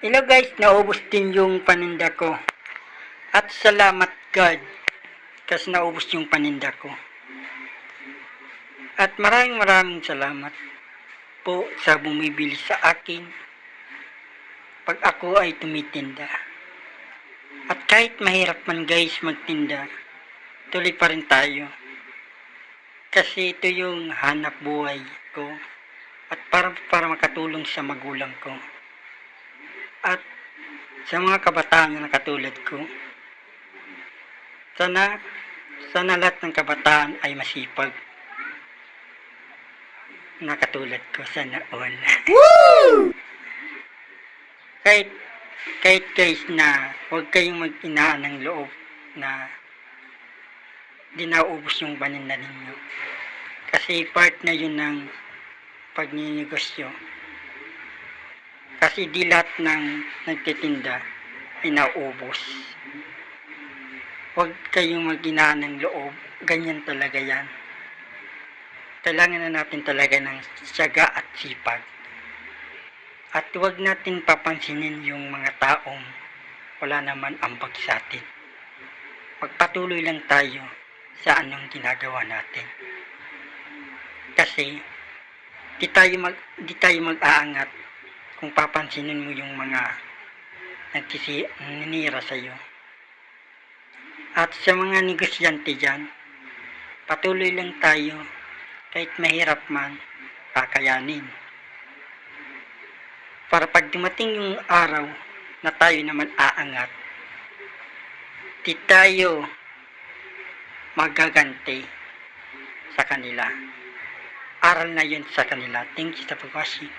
Hello guys, naubos din yung paninda ko. At salamat God kasi naubos yung paninda ko. At maraming salamat po sa bumibili sa akin pag ako ay tumitinda. At kahit mahirap man guys magtinda, tuloy pa rin tayo. Kasi ito yung hanap buhay ko at para makatulong sa magulang ko. At sa mga kabataan na katulad ko, sana lahat ng kabataan ay masipag na katulad ko, sana all. kahit guys na huwag kayong mag-inaan ng loob na di naubos yung paninda ninyo. Kasi part na yun ng pagninegosyo. Kasi di lahat ng nagtitinda ay naubos. Huwag kayong mag-inaan ng loob. Ganyan talaga yan. Kailangan na natin talaga ng tiyaga at sipag. At huwag natin papansinin yung mga taong wala naman ambag sa atin. Magpatuloy lang tayo sa anong ginagawa natin. Kasi di tayo mag-aangat kung papansinin mo yung mga naninira sa iyo. At sa mga negosyante dyan, patuloy lang tayo kahit mahirap man, kakayanin. Para pag dumating yung araw na tayo naman aangat, di tayo magaganti sa kanila. Aral na yun sa kanila. Thank you sa pag-watching.